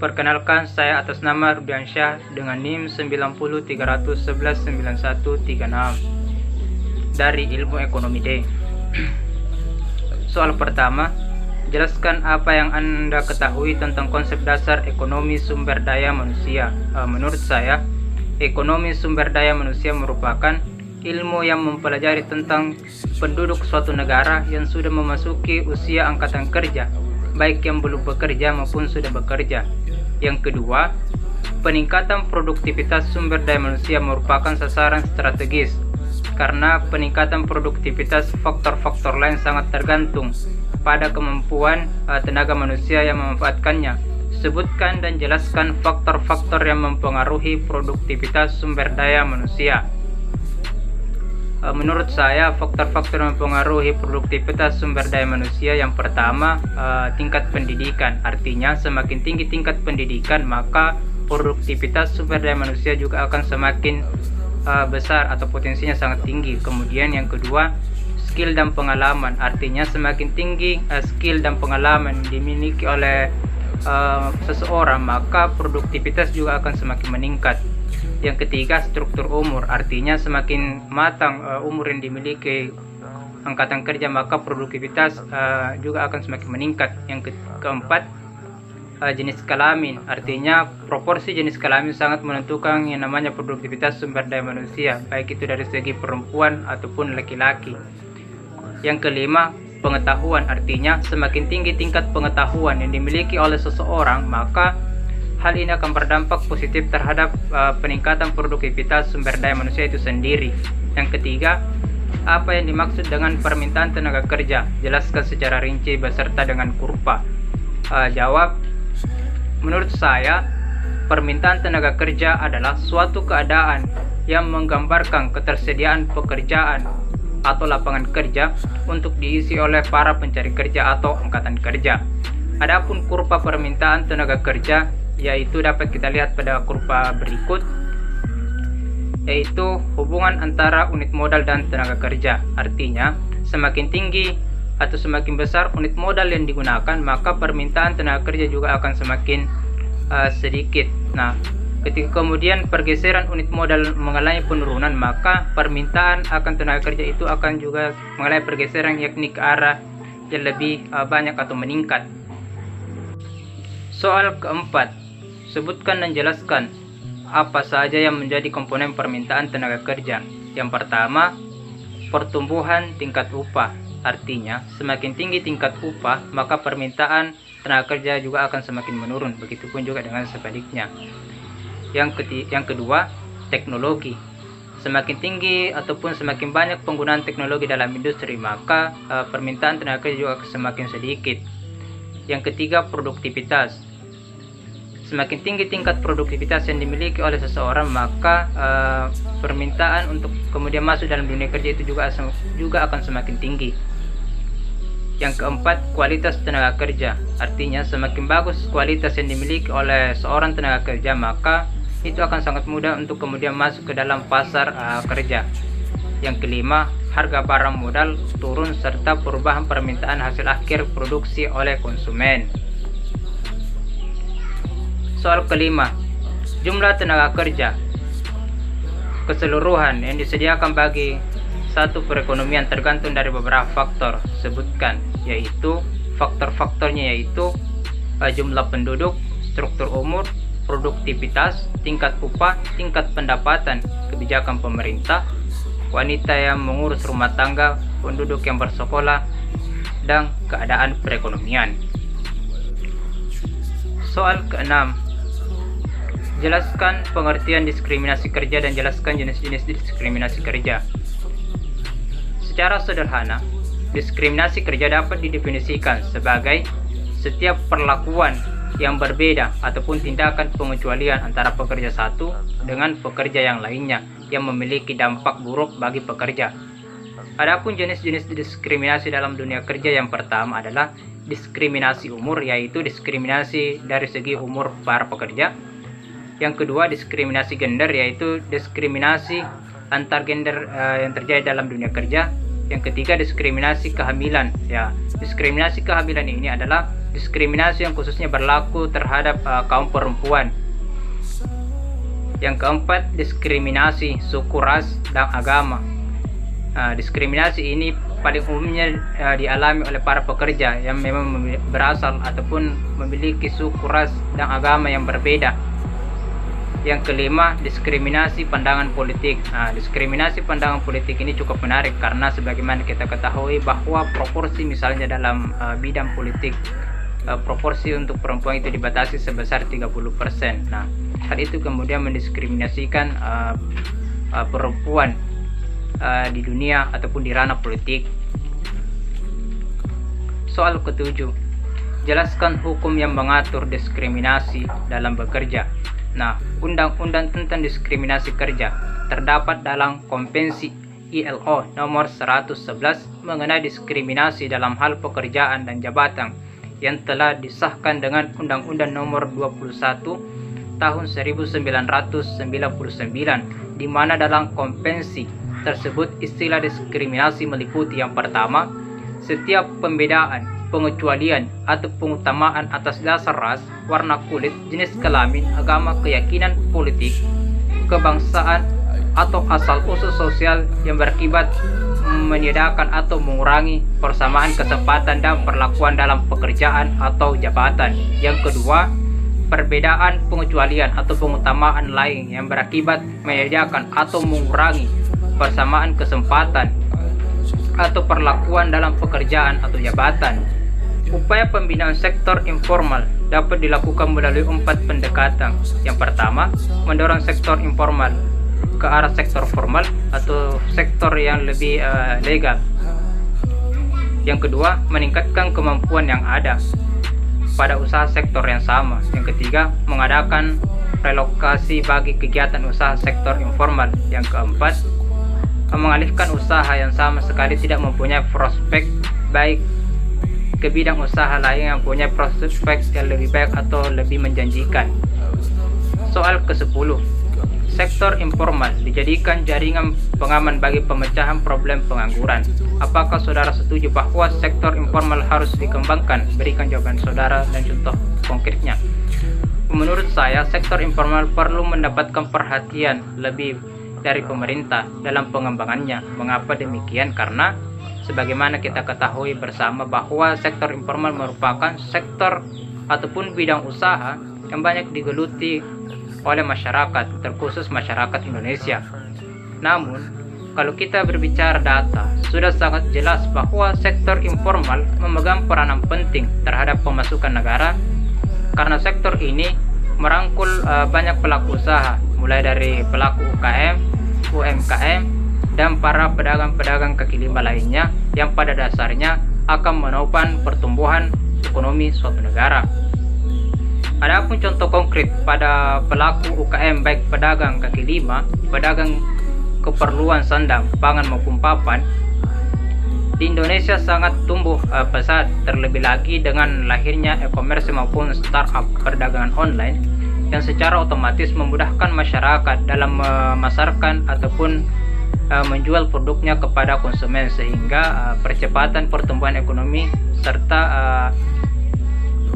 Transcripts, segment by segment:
Perkenalkan, saya atas nama Rudiansyah dengan NIM 903119136 dari Ilmu Ekonomi D. Soal pertama, jelaskan apa yang Anda ketahui tentang konsep dasar ekonomi sumber daya manusia. Menurut saya, ekonomi sumber daya manusia merupakan ilmu yang mempelajari tentang penduduk suatu negara yang sudah memasuki usia angkatan kerja, baik yang belum bekerja maupun sudah bekerja. Yang kedua, peningkatan produktivitas sumber daya manusia merupakan sasaran strategis, karena peningkatan produktivitas faktor-faktor lain sangat tergantung pada kemampuan tenaga manusia yang memanfaatkannya. Sebutkan dan jelaskan faktor-faktor yang mempengaruhi produktivitas sumber daya manusia. Menurut saya, faktor-faktor yang mempengaruhi produktivitas sumber daya manusia yang pertama, tingkat pendidikan. Artinya, semakin tinggi tingkat pendidikan, maka produktivitas sumber daya manusia juga akan semakin besar atau potensinya sangat tinggi. Kemudian yang kedua, skill dan pengalaman. Artinya, semakin tinggi skill dan pengalaman dimiliki oleh seseorang, maka produktivitas juga akan semakin meningkat. Yang ketiga, struktur umur. Artinya semakin matang umur yang dimiliki angkatan kerja, maka produktivitas juga akan semakin meningkat. Yang keempat, jenis kelamin. Artinya proporsi jenis kelamin sangat menentukan yang namanya produktivitas sumber daya manusia, baik itu dari segi perempuan ataupun laki-laki. Yang kelima, pengetahuan. Artinya semakin tinggi tingkat pengetahuan yang dimiliki oleh seseorang, maka hal ini akan berdampak positif terhadap peningkatan produktivitas sumber daya manusia itu sendiri. Yang ketiga, apa yang dimaksud dengan permintaan tenaga kerja? Jelaskan secara rinci beserta dengan kurva. Jawab, menurut saya, permintaan tenaga kerja adalah suatu keadaan yang menggambarkan ketersediaan pekerjaan atau lapangan kerja untuk diisi oleh para pencari kerja atau angkatan kerja. Adapun kurva permintaan tenaga kerja yaitu dapat kita lihat pada kurva berikut, yaitu hubungan antara unit modal dan tenaga kerja. Artinya, semakin tinggi atau semakin besar unit modal yang digunakan, maka permintaan tenaga kerja juga akan semakin sedikit. Nah, ketika kemudian pergeseran unit modal mengalami penurunan, maka permintaan akan tenaga kerja itu akan juga mengalami pergeseran, yakni ke arah yang lebih banyak atau meningkat. Soal keempat, sebutkan dan jelaskan apa saja yang menjadi komponen permintaan tenaga kerja. Yang pertama, pertumbuhan tingkat upah. Artinya, semakin tinggi tingkat upah, maka permintaan tenaga kerja juga akan semakin menurun. Begitupun juga dengan sebaliknya. Yang kedua, teknologi. Semakin tinggi ataupun semakin banyak penggunaan teknologi dalam industri, maka permintaan tenaga kerja juga akan semakin sedikit. Yang ketiga, produktivitas. Semakin tinggi tingkat produktivitas yang dimiliki oleh seseorang, maka permintaan untuk kemudian masuk dalam dunia kerja itu juga akan semakin tinggi. Yang keempat, kualitas tenaga kerja. Artinya, semakin bagus kualitas yang dimiliki oleh seorang tenaga kerja, maka itu akan sangat mudah untuk kemudian masuk ke dalam pasar kerja. Yang kelima, harga barang modal turun serta perubahan permintaan hasil akhir produksi oleh konsumen. Soal kelima, jumlah tenaga kerja keseluruhan yang disediakan bagi satu perekonomian tergantung dari beberapa faktor. Sebutkan, yaitu faktor-faktornya yaitu jumlah penduduk, struktur umur, produktivitas, tingkat upah, tingkat pendapatan, kebijakan pemerintah, wanita yang mengurus rumah tangga, penduduk yang bersekolah, dan keadaan perekonomian. Soal keenam, jelaskan pengertian diskriminasi kerja dan jelaskan jenis-jenis diskriminasi kerja. Secara sederhana, diskriminasi kerja dapat didefinisikan sebagai setiap perlakuan yang berbeda ataupun tindakan pengecualian antara pekerja satu dengan pekerja yang lainnya yang memiliki dampak buruk bagi pekerja. Adapun jenis-jenis diskriminasi dalam dunia kerja, yang pertama adalah diskriminasi umur, yaitu diskriminasi dari segi umur para pekerja. Yang kedua, diskriminasi gender, yaitu diskriminasi antar gender yang terjadi dalam dunia kerja. Yang ketiga, diskriminasi kehamilan. Ya, diskriminasi kehamilan ini adalah diskriminasi yang khususnya berlaku terhadap kaum perempuan. Yang keempat, diskriminasi suku, ras, dan agama. Diskriminasi ini paling umumnya dialami oleh para pekerja yang memang berasal ataupun memiliki suku, ras, dan agama yang berbeda. Yang kelima, diskriminasi pandangan politik. Diskriminasi pandangan politik ini cukup menarik karena sebagaimana kita ketahui bahwa proporsi misalnya dalam bidang politik, proporsi untuk perempuan itu dibatasi sebesar 30%. Nah, hal itu kemudian mendiskriminasikan perempuan di dunia ataupun di ranah politik. Soal ketujuh, jelaskan hukum yang mengatur diskriminasi dalam bekerja. Nah, Undang-Undang tentang Diskriminasi Kerja terdapat dalam Konvensi ILO nomor 111 mengenai diskriminasi dalam hal pekerjaan dan jabatan yang telah disahkan dengan Undang-Undang nomor 21 tahun 1999, di mana dalam konvensi tersebut istilah diskriminasi meliputi yang pertama, setiap pembedaan, pengecualian, atau pengutamaan atas dasar ras, warna kulit, jenis kelamin, agama, keyakinan politik, kebangsaan, atau asal-usul sosial yang berakibat meniadakan atau mengurangi persamaan kesempatan dan perlakuan dalam pekerjaan atau jabatan. Yang kedua, perbedaan, pengecualian, atau pengutamaan lain yang berakibat meniadakan atau mengurangi persamaan kesempatan atau perlakuan dalam pekerjaan atau jabatan. Upaya pembinaan sektor informal dapat dilakukan melalui 4 pendekatan. Yang pertama, mendorong sektor informal ke arah sektor formal atau sektor yang lebih legal. Yang kedua, meningkatkan kemampuan yang ada pada usaha sektor yang sama. Yang ketiga, mengadakan relokasi bagi kegiatan usaha sektor informal. Yang keempat, mengalihkan usaha yang sama sekali tidak mempunyai prospek baik ke bidang usaha lain yang punya prospek yang lebih baik atau lebih menjanjikan. Soal ke-10, sektor informal dijadikan jaringan pengaman bagi pemecahan problem pengangguran. Apakah saudara setuju bahwa sektor informal harus dikembangkan? Berikan jawaban saudara dan contoh konkretnya. Menurut saya, sektor informal perlu mendapatkan perhatian lebih dari pemerintah dalam pengembangannya. Mengapa demikian? Karena sebagaimana kita ketahui bersama bahwa sektor informal merupakan sektor ataupun bidang usaha yang banyak digeluti oleh masyarakat, terkhusus masyarakat Indonesia. Namun, kalau kita berbicara data, sudah sangat jelas bahwa sektor informal memegang peranan penting terhadap pemasukan negara karena sektor ini merangkul banyak pelaku usaha, mulai dari pelaku UKM, UMKM, dan para pedagang-pedagang kaki lima lainnya yang pada dasarnya akan menopang pertumbuhan ekonomi suatu negara. Adapun contoh konkret pada pelaku UKM baik pedagang kaki lima, pedagang keperluan sandang, pangan maupun papan, di Indonesia sangat tumbuh pesat, terlebih lagi dengan lahirnya e-commerce maupun startup perdagangan online yang secara otomatis memudahkan masyarakat dalam memasarkan ataupun menjual produknya kepada konsumen, sehingga percepatan pertumbuhan ekonomi serta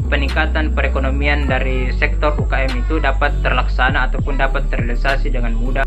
peningkatan perekonomian dari sektor UKM itu dapat terlaksana ataupun dapat terrealisasi dengan mudah.